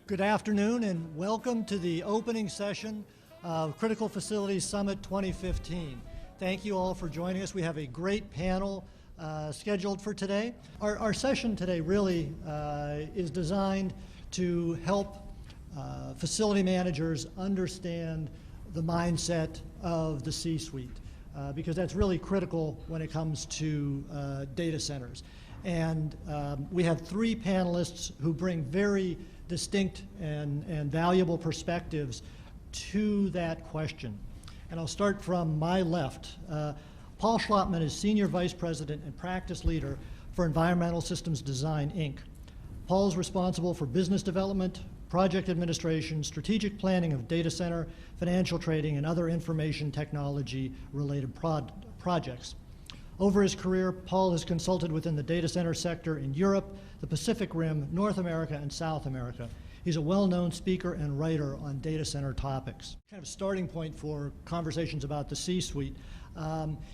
Good afternoon and welcome to the opening session of Critical Facilities Summit 2015. Thank you all for joining us. We have a great panel scheduled for today. Our session today really is designed to help facility managers understand the mindset of the C-suite because that's really critical when it comes to data centers. And we have three panelists who bring very distinct and valuable perspectives to that question. And I'll start from my left. Paul Schlattman is Senior Vice President and Practice Leader for Environmental Systems Design, Inc. Paul's responsible for business development, project administration, strategic planning of data center, financial trading, and other information technology related projects. Over his career, Paul has consulted within the data center sector in Europe, the Pacific Rim, North America, and South America. He's a well-known speaker and writer on data center topics. Kind of starting point for conversations about the C-suite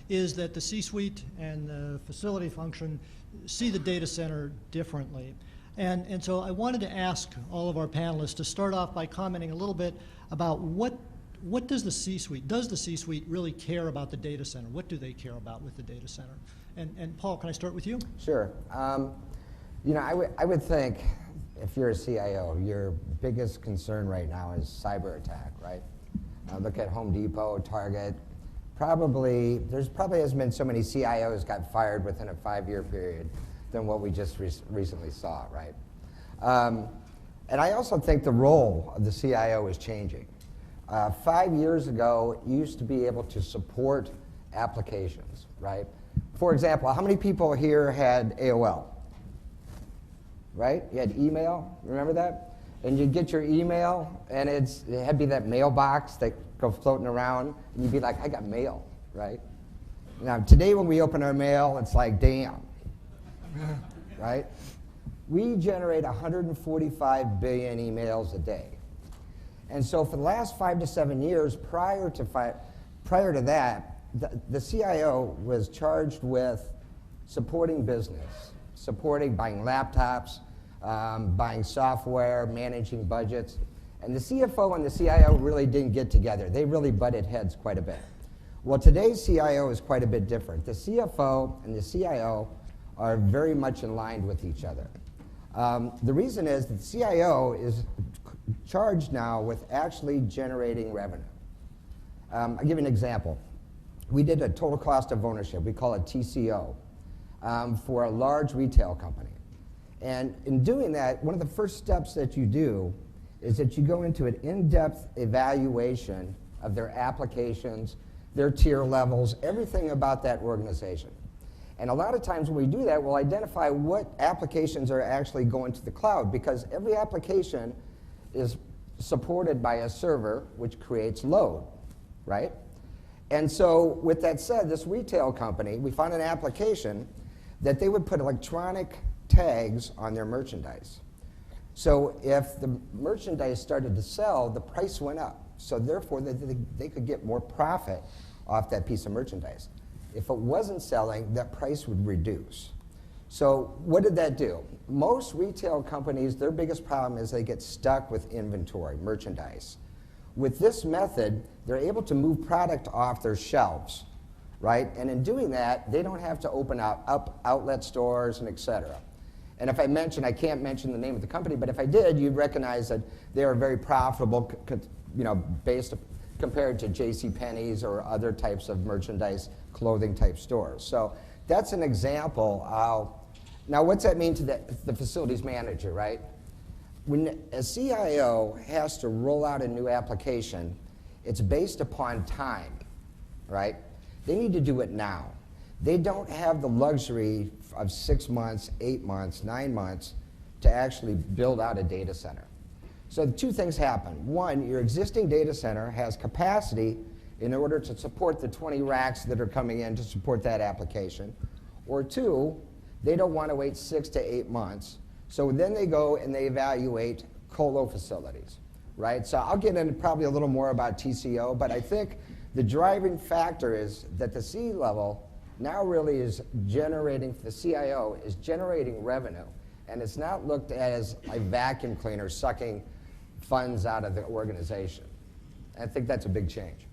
is that the C-suite and the facility function see the data center differently. And so I wanted to ask all of our panelists to start off by commenting a little bit about what does the C-suite really care about the data center? What do they care about with the data center? And Paul, can I start with you? Sure. I would think if you're a CIO, your biggest concern right now is cyber attack, right? Look at Home Depot, Target. There's probably hasn't been so many CIOs got fired within a 5-year period than what we just recently saw, right? And I also think the role of the CIO is changing. 5 years ago, you used to be able to support applications, right? For example, how many people here had AOL? Right? You had email, remember that? And you'd get your email, and it had to be that mailbox that go floating around, and you'd be like, I got mail, right? Now, today when we open our mail, it's like, damn, right? We generate 145 billion emails a day. And so for the last 5 to 7 years, prior to that, the CIO was charged with supporting business, buying laptops, buying software, managing budgets. And the CFO and the CIO really didn't get together. They really butted heads quite a bit. Well, today's CIO is quite a bit different. The CFO and the CIO are very much in line with each other. The reason is that the CIO is charged now with actually generating revenue. I'll give you an example. We did a total cost of ownership, we call it TCO, for a large retail company. And in doing that, one of the first steps that you do is that you go into an in-depth evaluation of their applications, their tier levels, everything about that organization. And a lot of times when we do that, we'll identify what applications are actually going to the cloud, because every application is supported by a server, which creates load, right? And so with that said, this retail company, we found an application that they would put electronic tags on their merchandise. So if the merchandise started to sell, the price went up. So therefore, they could get more profit off that piece of merchandise. If it wasn't selling, that price would reduce. So what did that do? Most retail companies, their biggest problem is they get stuck with inventory, merchandise. With this method, they're able to move product off their shelves, right? And in doing that, they don't have to open up outlet stores and et cetera. And if I can't mention the name of the company, but if I did, you'd recognize that they are very profitable, compared to JCPenney's or other types of merchandise, clothing type stores. So that's an example of, now what's that mean to the facilities manager, right? When a CIO has to roll out a new application, it's based upon time, right? They need to do it now. They don't have the luxury of 6 months, 8 months, 9 months to actually build out a data center. So 2 things happen. 1, your existing data center has capacity in order to support the 20 racks that are coming in to support that application. Or 2, they don't want to wait 6 to 8 months. So then they go and they evaluate colo facilities, right? So I'll get into probably a little more about TCO, but I think the driving factor is that the C-level now really is generating, the CIO is generating revenue, and it's not looked at as a vacuum cleaner sucking funds out of the organization. I think that's a big change.